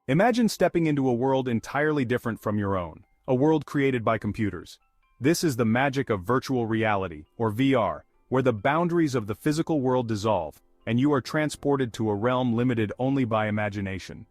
Imagine stepping into a world entirely different from your own, a world created by computers. This is the magic of virtual reality, or VR, where the boundaries of the physical world dissolve, and you are transported to a realm limited only by imagination.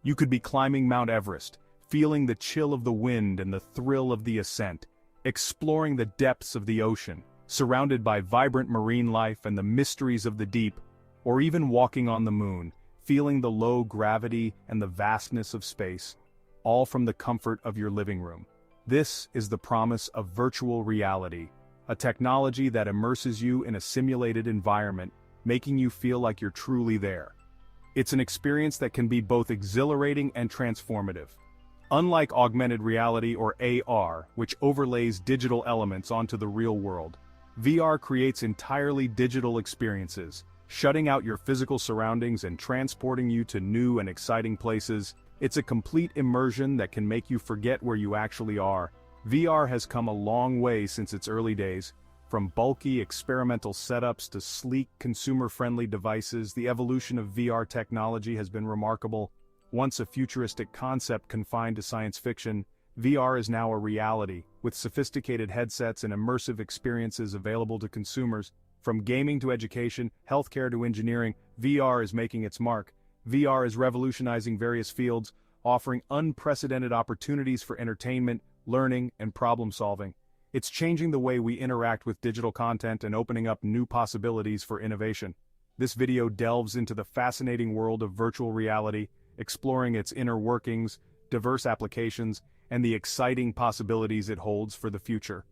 You could be climbing Mount Everest, feeling the chill of the wind and the thrill of the ascent, exploring the depths of the ocean, surrounded by vibrant marine life and the mysteries of the deep, or even walking on the moon, feeling the low gravity and the vastness of space, all from the comfort of your living room. This is the promise of virtual reality, a technology that immerses you in a simulated environment, making you feel like you're truly there. It's an experience that can be both exhilarating and transformative. Unlike augmented reality or AR, which overlays digital elements onto the real world, VR creates entirely digital experiences, shutting out your physical surroundings and transporting you to new and exciting places. It's a complete immersion that can make you forget where you actually are. VR has come a long way since its early days. From bulky experimental setups to sleek consumer-friendly devices, the evolution of VR technology has been remarkable. Once a futuristic concept confined to science fiction, VR is now a reality, with sophisticated headsets and immersive experiences available to consumers. From gaming to education, healthcare to engineering, VR is making its mark. VR is revolutionizing various fields, offering unprecedented opportunities for entertainment, learning, and problem-solving. It's changing the way we interact with digital content and opening up new possibilities for innovation. This video delves into the fascinating world of virtual reality, exploring its inner workings, diverse applications, and the exciting possibilities it holds for the future.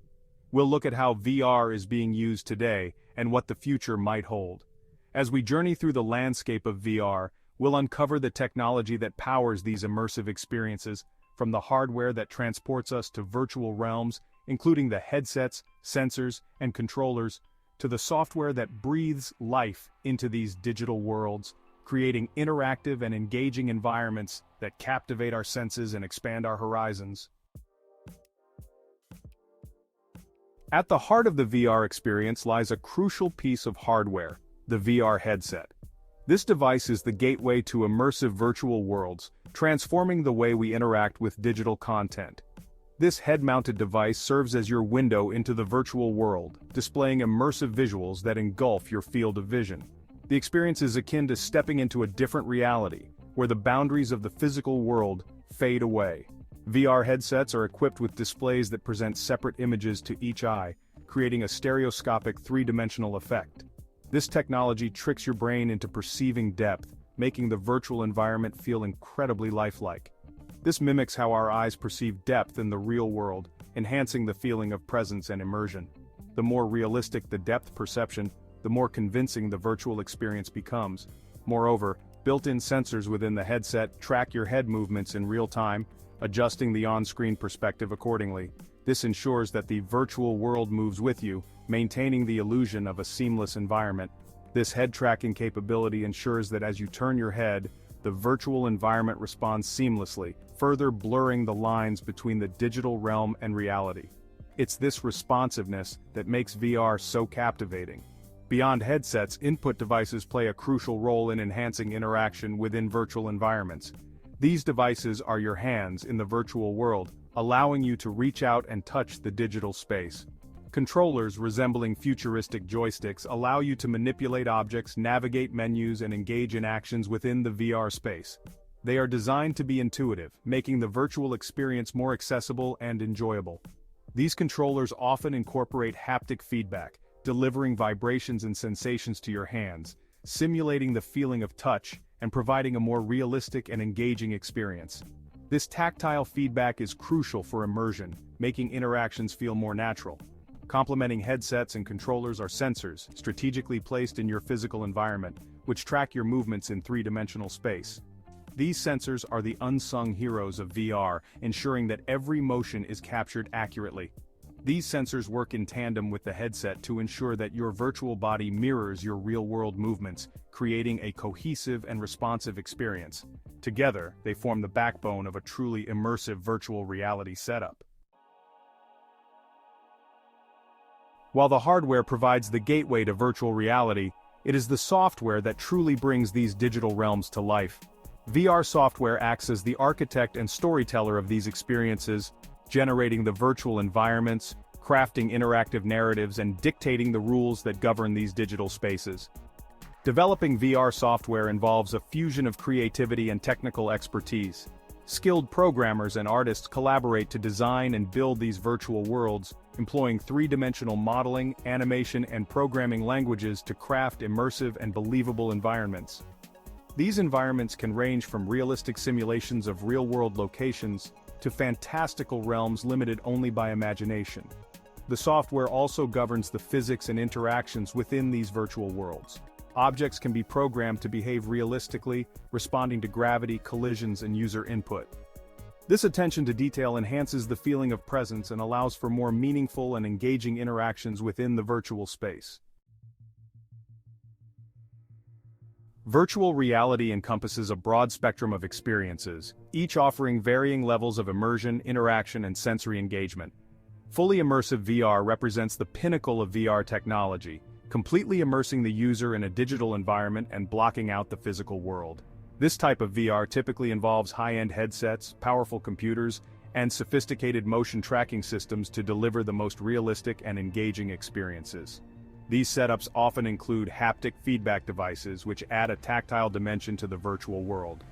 We'll look at how VR is being used today and what the future might hold. As we journey through the landscape of VR, we'll uncover the technology that powers these immersive experiences, from the hardware that transports us to virtual realms, including the headsets, sensors, and controllers, to the software that breathes life into these digital worlds, creating interactive and engaging environments that captivate our senses and expand our horizons. At the heart of the VR experience lies a crucial piece of hardware, the VR headset. This device is the gateway to immersive virtual worlds, transforming the way we interact with digital content. This head-mounted device serves as your window into the virtual world, displaying immersive visuals that engulf your field of vision. The experience is akin to stepping into a different reality, where the boundaries of the physical world fade away. VR headsets are equipped with displays that present separate images to each eye, creating a stereoscopic three-dimensional effect. This technology tricks your brain into perceiving depth, making the virtual environment feel incredibly lifelike. This mimics how our eyes perceive depth in the real world, enhancing the feeling of presence and immersion. The more realistic the depth perception, the more convincing the virtual experience becomes. Moreover, built-in sensors within the headset track your head movements in real time, adjusting the on-screen perspective accordingly. This ensures that the virtual world moves with you, maintaining the illusion of a seamless environment. This head tracking capability ensures that as you turn your head, the virtual environment responds seamlessly, further blurring the lines between the digital realm and reality. It's this responsiveness that makes VR so captivating. Beyond headsets, input devices play a crucial role in enhancing interaction within virtual environments. These devices are your hands in the virtual world, allowing you to reach out and touch the digital space. Controllers resembling futuristic joysticks allow you to manipulate objects, navigate menus, and engage in actions within the VR space. They are designed to be intuitive, making the virtual experience more accessible and enjoyable. These controllers often incorporate haptic feedback, delivering vibrations and sensations to your hands, simulating the feeling of touch, and providing a more realistic and engaging experience. This tactile feedback is crucial for immersion, making interactions feel more natural. Complementing headsets and controllers are sensors, strategically placed in your physical environment, which track your movements in three-dimensional space. These sensors are the unsung heroes of VR, ensuring that every motion is captured accurately. These sensors work in tandem with the headset to ensure that your virtual body mirrors your real-world movements, creating a cohesive and responsive experience. Together, they form the backbone of a truly immersive virtual reality setup. While the hardware provides the gateway to virtual reality, it is the software that truly brings these digital realms to life. VR software acts as the architect and storyteller of these experiences, generating the virtual environments, crafting interactive narratives, and dictating the rules that govern these digital spaces. Developing VR software involves a fusion of creativity and technical expertise. Skilled programmers and artists collaborate to design and build these virtual worlds, employing three-dimensional modeling, animation, and programming languages to craft immersive and believable environments. These environments can range from realistic simulations of real-world locations to fantastical realms limited only by imagination. The software also governs the physics and interactions within these virtual worlds. Objects can be programmed to behave realistically, responding to gravity, collisions, and user input. This attention to detail enhances the feeling of presence and allows for more meaningful and engaging interactions within the virtual space. Virtual reality encompasses a broad spectrum of experiences, each offering varying levels of immersion, interaction, and sensory engagement. Fully immersive VR represents the pinnacle of VR technology, completely immersing the user in a digital environment and blocking out the physical world. This type of VR typically involves high-end headsets, powerful computers, and sophisticated motion tracking systems to deliver the most realistic and engaging experiences. These setups often include haptic feedback devices which add a tactile dimension to the virtual world.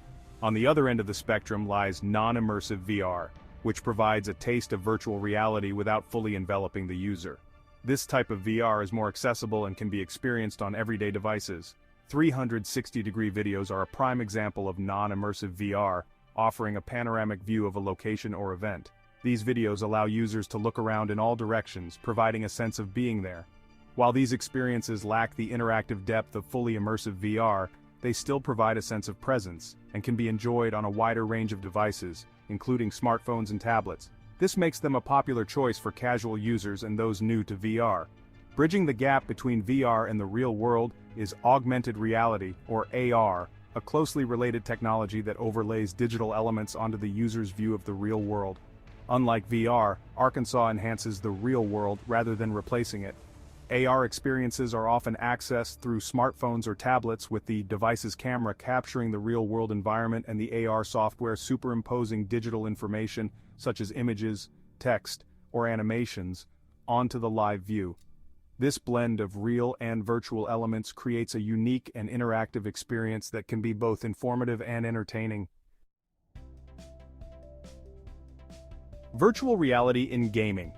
On the other end of the spectrum lies non-immersive VR, which provides a taste of virtual reality without fully enveloping the user. This type of VR is more accessible and can be experienced on everyday devices. 360-degree videos are a prime example of non-immersive VR, offering a panoramic view of a location or event. These videos allow users to look around in all directions, providing a sense of being there. While these experiences lack the interactive depth of fully immersive VR, they still provide a sense of presence and can be enjoyed on a wider range of devices, including smartphones and tablets. This makes them a popular choice for casual users and those new to VR. Bridging the gap between VR and the real world is augmented reality, or AR, a closely related technology that overlays digital elements onto the user's view of the real world. Unlike VR, Arkansas enhances the real world rather than replacing it. AR experiences are often accessed through smartphones or tablets, with the device's camera capturing the real-world environment and the AR software superimposing digital information such as images, text, or animations onto the live view. This blend of real and virtual elements creates a unique and interactive experience that can be both informative and entertaining. Virtual reality in gaming.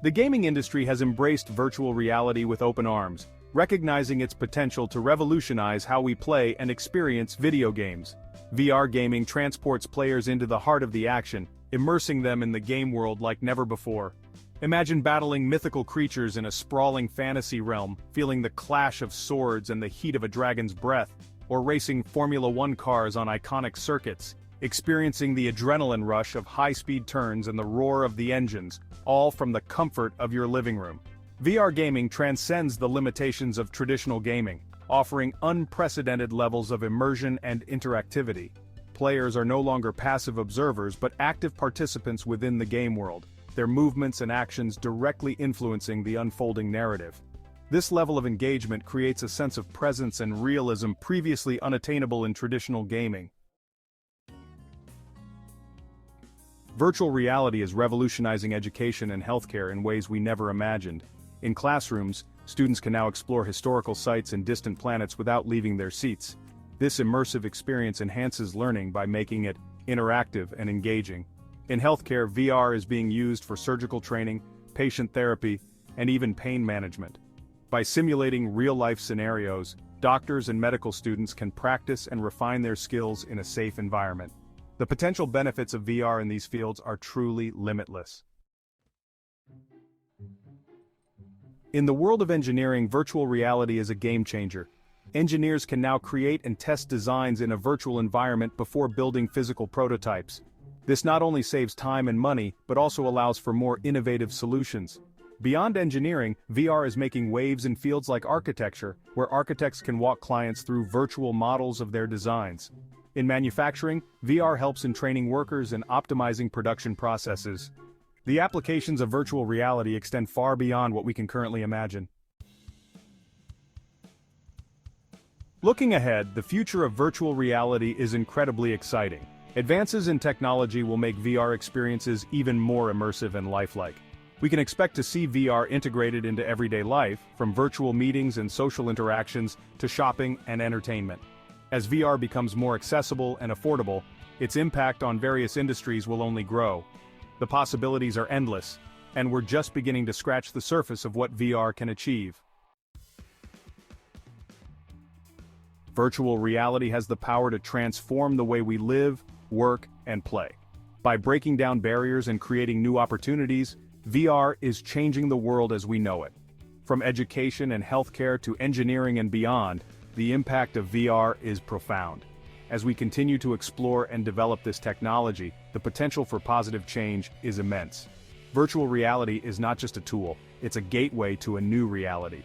The gaming industry has embraced virtual reality with open arms, recognizing its potential to revolutionize how we play and experience video games. VR gaming transports players into the heart of the action, immersing them in the game world like never before. Imagine battling mythical creatures in a sprawling fantasy realm, feeling the clash of swords and the heat of a dragon's breath, or racing Formula One cars on iconic circuits, experiencing the adrenaline rush of high-speed turns and the roar of the engines, all from the comfort of your living room. VR gaming transcends the limitations of traditional gaming, offering unprecedented levels of immersion and interactivity. Players are no longer passive observers but active participants within the game world, their movements and actions directly influencing the unfolding narrative. This level of engagement creates a sense of presence and realism previously unattainable in traditional gaming. Virtual reality is revolutionizing education and healthcare in ways we never imagined. In classrooms, students can now explore historical sites and distant planets without leaving their seats. This immersive experience enhances learning by making it interactive and engaging. In healthcare, VR is being used for surgical training, patient therapy, and even pain management. By simulating real-life scenarios, doctors and medical students can practice and refine their skills in a safe environment. The potential benefits of VR in these fields are truly limitless. In the world of engineering, virtual reality is a game changer. Engineers can now create and test designs in a virtual environment before building physical prototypes. This not only saves time and money, but also allows for more innovative solutions. Beyond engineering, VR is making waves in fields like architecture, where architects can walk clients through virtual models of their designs. In manufacturing, VR helps in training workers and optimizing production processes. The applications of virtual reality extend far beyond what we can currently imagine. Looking ahead, the future of virtual reality is incredibly exciting. Advances in technology will make VR experiences even more immersive and lifelike. We can expect to see VR integrated into everyday life, from virtual meetings and social interactions to shopping and entertainment. As VR becomes more accessible and affordable, its impact on various industries will only grow. The possibilities are endless, and we're just beginning to scratch the surface of what VR can achieve. Virtual reality has the power to transform the way we live, work, and play. By breaking down barriers and creating new opportunities, VR is changing the world as we know it. From education and healthcare to engineering and beyond, the impact of VR is profound. As we continue to explore and develop this technology, the potential for positive change is immense. Virtual reality is not just a tool, it's a gateway to a new reality.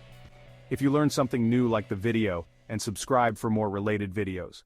If you learned something new, like the video, and subscribe for more related videos.